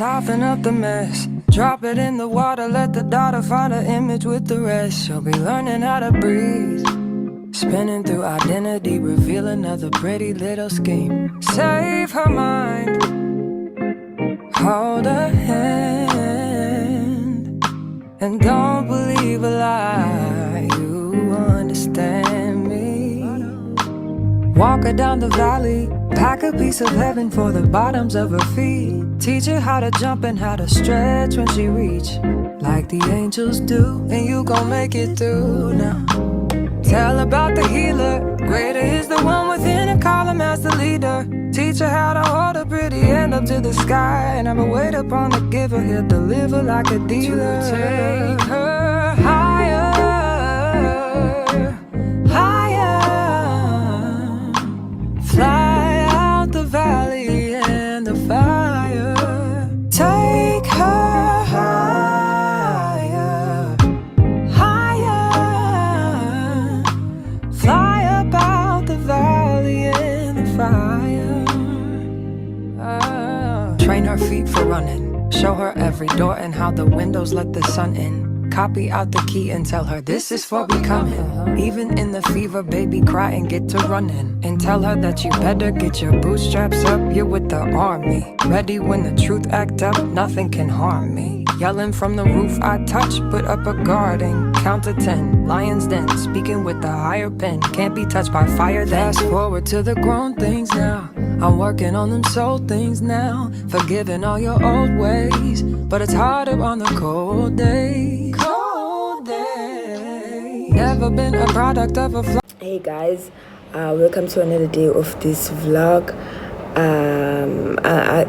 Soften up the mess, drop it in the water, let the daughter find her image with the rest. She'll be learning how to breathe, spinning through identity, reveal another pretty little scheme. Save her mind, hold her hand, and don't believe a lie. You understand me. Walk her down the valley, pack a piece of heaven for the bottoms of her feet. Teach her how to jump and how to stretch when she reach, like the angels do, and you gon' make it through now. Tell about the healer, greater is the one within, and call him as the leader. Teach her how to hold a pretty hand up to the sky, and never wait upon the giver, he'll deliver like a dealer. To take her higher, higher, fly out the valley and the fire. Take her higher, higher, fly up out the valley and the fire. Train her feet for running, show her every door and how the windows let the sun in. Copy out the key and tell her this is for becoming. Even in the fever, baby, cry and get to running. And tell her that you better get your bootstraps up, you're with the army. Ready when the truth act up, nothing can harm me. Yelling from the roof I touch, put up a guard and count to 10. Lions den, speaking with the higher pen. Can't be touched by fire then. Fast forward to the grown things now. I'm working on them soul things now. Forgiving all your old ways, but it's harder on the cold days. Cold days. Never been a product of a Hey guys, welcome to another day of this vlog.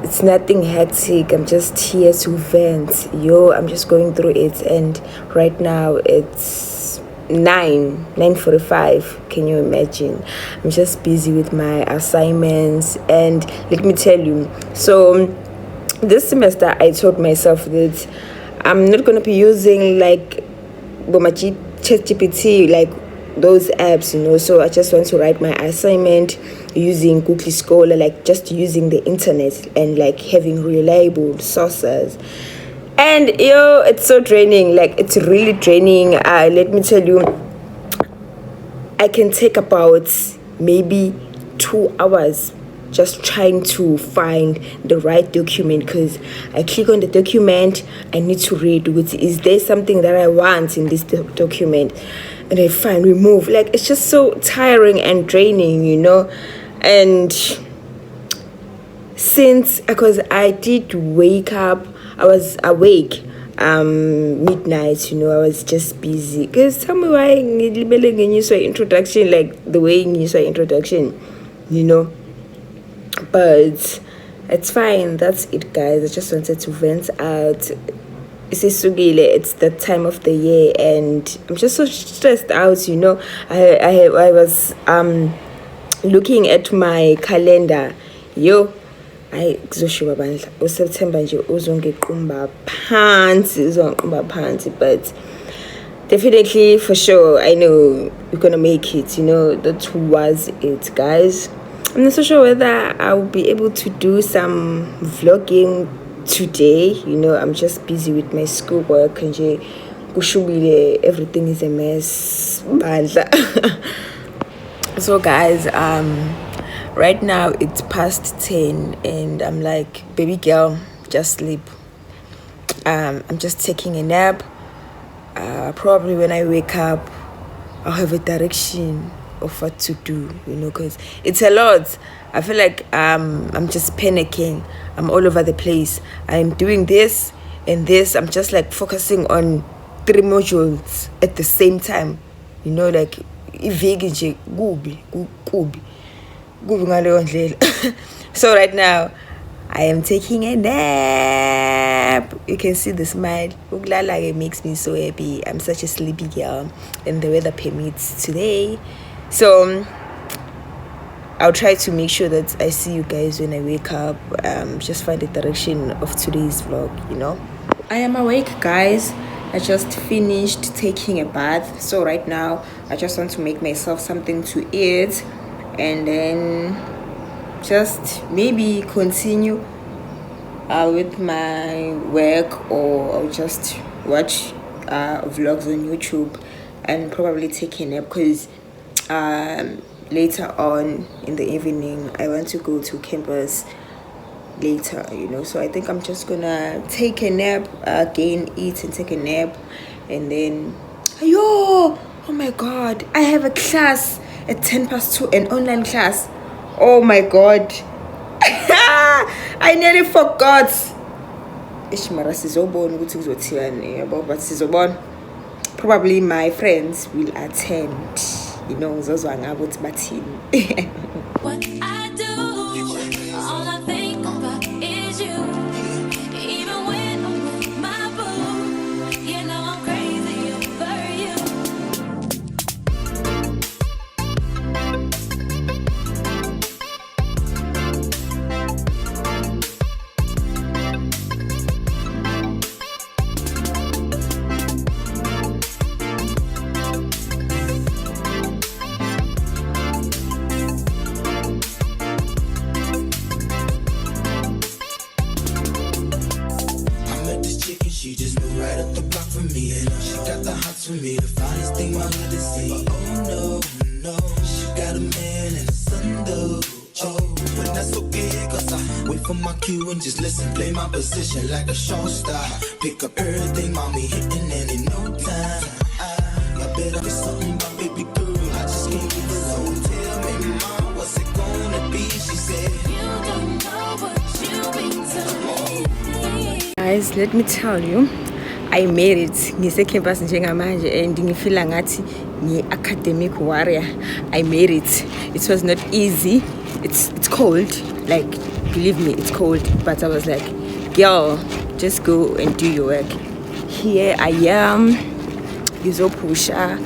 It's nothing hectic. I'm just here to vent. I'm just going through it, and right now it's 9:45. Can you imagine? I'm just busy with my assignments, and let me tell you, so this semester I told myself that I'm not going to be using like ChatGPT, like those apps, so I just want to write my assignment using Google Scholar, like just using the internet and like having reliable sources. And it's so draining, like it's really draining. Let me tell you, I can take about maybe 2 hours just trying to find the right document, because I click on the document, I need to read, is there something that I want in this document, and I find remove. Like it's just so tiring and draining, and because I did wake up, I was awake midnight, I was just busy, because tell me why introduction, like the way you saw introduction, but it's fine. That's it, guys. I just wanted to vent out. It's that time of the year, and I'm just so stressed out. I was looking at my calendar. Kuzoshiwa bandla uSeptember nje uzongiqumba phansi, but definitely for sure I know we're gonna make it. That was it, guys. I'm not so sure whether I'll be able to do some vlogging today. I'm just busy with my schoolwork and everything is a mess. So guys, right now it's past 10 and I'm like, baby girl, just sleep. I'm just taking a nap. Probably when I wake up, I'll have a direction of what to do, because it's a lot. I feel like I'm just panicking. I'm all over the place. I'm doing this and this. I'm just like focusing on 3 modules at the same time, like so right now I am taking a nap. You can see the smile. It makes me so happy. I'm such a sleepy girl, and the weather permits today. So I'll try to make sure that I see you guys when I wake up. Just find the direction of today's vlog, I am awake, guys. I just finished taking a bath. So right now, I just want to make myself something to eat. And then just maybe continue with my work, or I'll just watch vlogs on YouTube and probably take a nap, because later on in the evening I want to go to campus later, so I think I'm just gonna take a nap again, eat and take a nap, and then oh my god, I have a class at 2:10, an online class. Oh my god. I nearly forgot. Ishmara sizobona ukuthi kuzothiwani yabo, but sizobona. Probably my friends will attend, ngizozwa ngabo ukuthi bathini. What I do, all I think about is you. Even when I'm with my boo, I'm crazy over you. She just moved right up the block from me, and she got the hots for me, the finest thing my hood has seen. Oh no, she got a man and a son though. Oh, but that's okay, cause I wait for my cue and just listen, play my position like a show star. Pick up everything, mommy hitting, and in no time I better be something, my baby girl, I just can't leave alone. Tell me, mom, what's it gonna be? She said, you don't know what you mean to me. Guys, let me tell you, I made it. Ngise-campus njengamanje and ngifila ngathi ngi-academic warrior. I made it. It was not easy. It's cold. Like, believe me, it's cold. But I was like, girl, just go and do your work. Here I am. Pusha.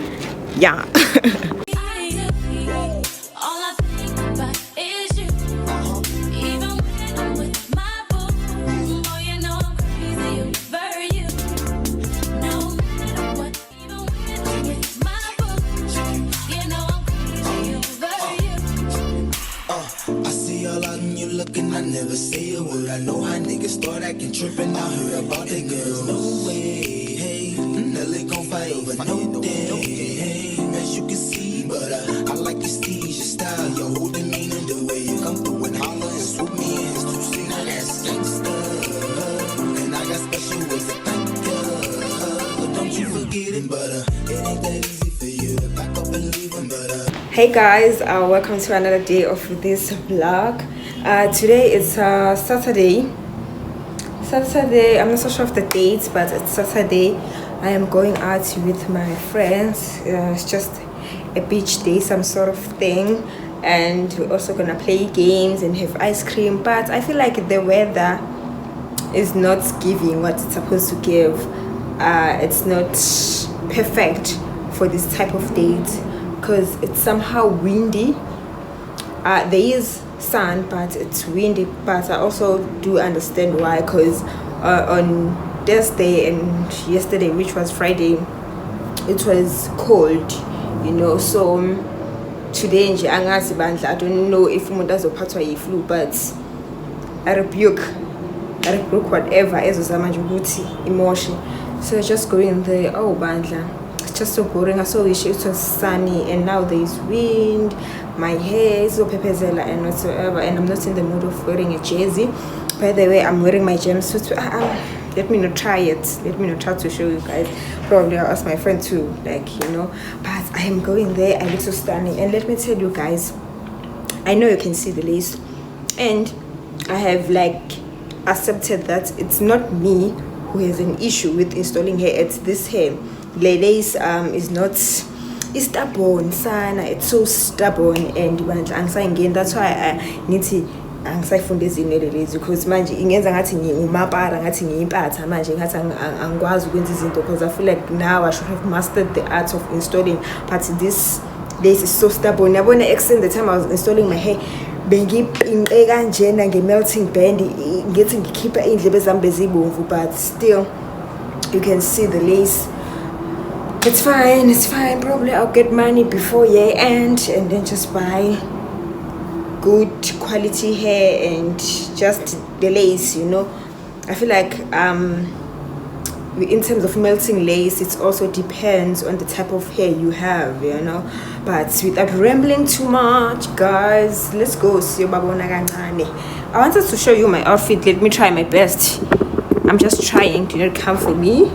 Yeah. I never say a word. I know how niggas start acting trippin'. I heard about the girls. No way, hey, Nelly gon' fight over no day, hey, as you can see. But I like your steez, your style, your whole demeanor, the way you come through and holler and swoop me in. To see now that's gangsta, and I got special ways to thank you. Don't you forget it, but it ain't that easy for you to back up and leave 'em, but Hey guys, welcome to another day of this vlog. Today is Saturday. I'm not so sure of the date, but it's Saturday. I am going out with my friends. It's just a beach day, some sort of thing, and we're also gonna play games and have ice cream. But I feel like the weather is not giving what it's supposed to give. It's not perfect for this type of date, because it's somehow windy. There is sun, but it's windy. But I also do understand why, because on Thursday and yesterday, which was Friday, it was cold, so today nje angazi bandla, I don't know if umuntu azophathwa yi-flu, but I rebuke whatever ezozama nje ukuthi emotion. So just going there, oh bandla, it's just so boring. I so wish it was sunny, and now there is wind. My hair is so pepezela and whatsoever, and I'm not in the mood of wearing a jersey. By the way, I'm wearing my jumpsuit. Let me not try it. Let me not try to show you guys. Probably I'll ask my friend too, but I am going there. I look so stunning, and let me tell you guys, I know you can see the lace, and I have accepted that it's not me who has an issue with installing hair. It's this hair. The lace is not. It's stubborn, sana. It's so stubborn, and that's why I need to angisayifunde izinto lezi, because manje ingenza ngathi ngimapara, ngathi ngiyimpatha manje, ngathi angikwazi ukwenza izinto, because I feel like now I should have mastered the art of installing. But this is so stubborn. Yabona extend the time I was installing my hair, bengipinqe kanjena nge-melting band ngithi ngikhipha indlebe zami bezibomvu, but still you can see the lace. It's fine. Probably I'll get money before year end and then just buy good quality hair and just the lace, I feel like in terms of melting lace, it also depends on the type of hair you have, you know. But without rambling too much, guys, let's go. I wanted to show you my outfit. Let me try my best. I'm just trying. Do not come for me.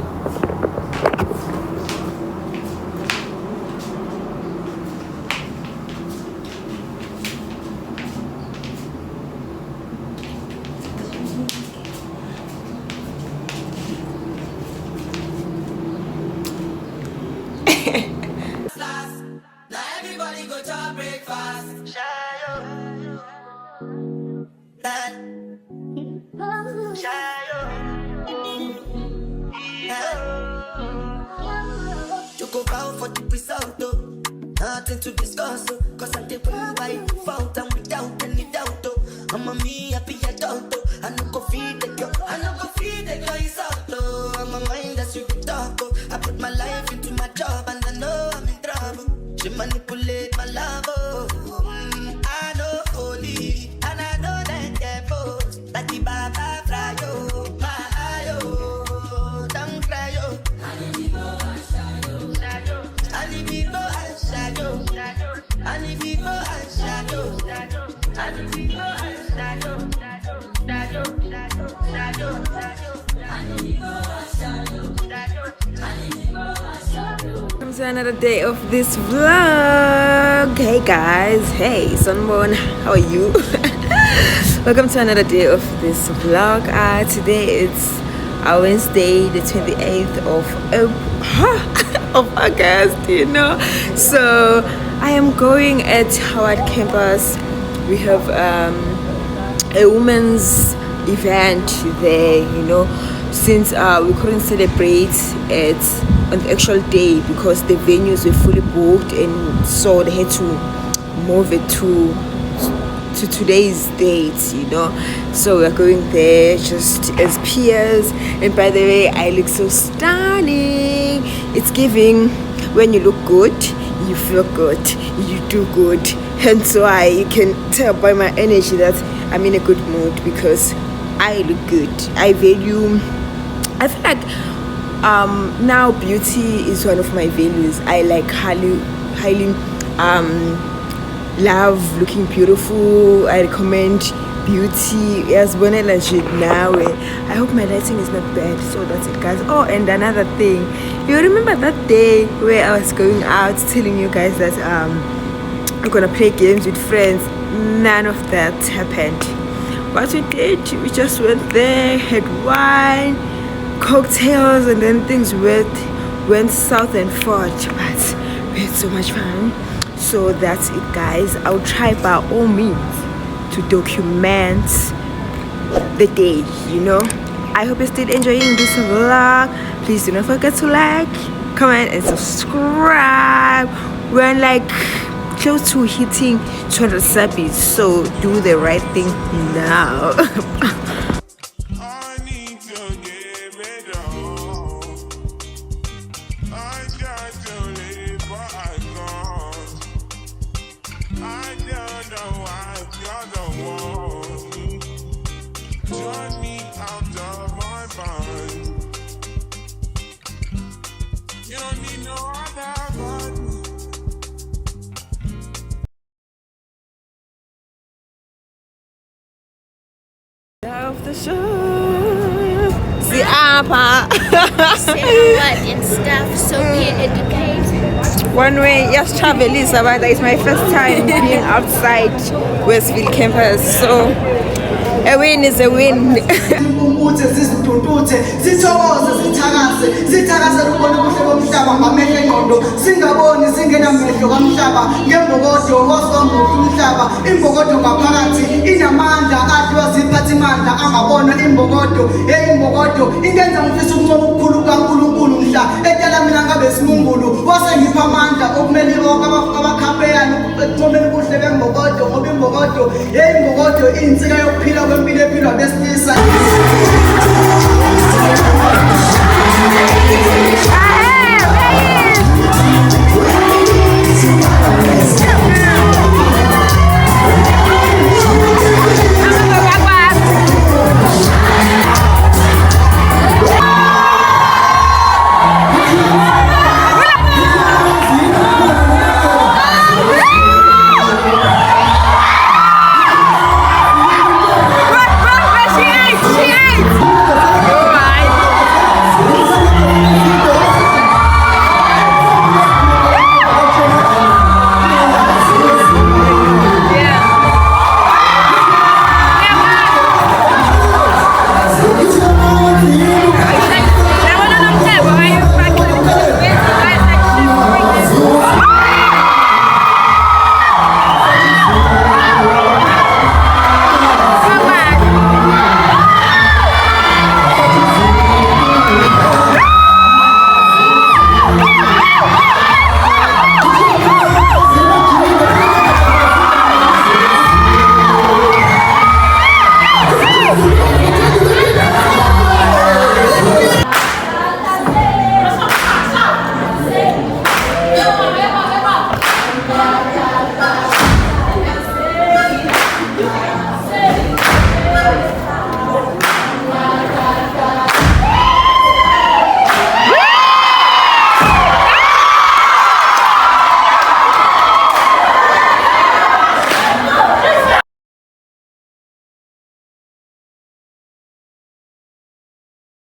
Now everybody go to breakfast. You go bow for the result, though. Nothing to discuss, oh. Cause I did win by default and without any doubt, oh. I'm a me happy adult, oh. I no go feed the girl, I no go feed the girl, it's out, oh. I'm a mind that's you can talk, oh. I put my life into my job and I know I'm in trouble. She manipulate my love, oh. I know holy, and I know that devil. That the Baba fry, oh. My eye, oh. Don't cry, oh. Welcome to another day of this vlog. Hey guys, hey Sunborn, how are you? Welcome to another day of this vlog. Today it's Wednesday, the 28th of August, you know. So I am going at Howard campus. We have a women's event there, you know, since we couldn't celebrate it on the actual day because the venues were fully booked, and so they had to move it to today's date, you know. So we're going there just as peers, and by the way, I look so stunning. It's giving when you look good, you feel good, you do good, and so you can tell by my energy that I'm in a good mood because I look good. I feel like now beauty is one of my values. I like highly love looking beautiful. I recommend beauty as Bonella should now. I hope my lighting is not bad, so that's it, guys. Oh, and another thing, you remember that day where I was going out telling you guys that I'm gonna play games with friends? None of that happened. What we did, we just went there, had wine, cocktails, and then things went south and forth, but we had so much fun. So that's it, guys. I'll try by all means to document the day, you know. I hope you're still enjoying this vlog. Please do not forget to like, comment, and subscribe. We're like close to hitting 200 subs, so do the right thing now. Of the show. See, and stuff, so we're educated. one way, yes, travel is about that. It's my first time being outside Westville campus, so a win is a win. Hey,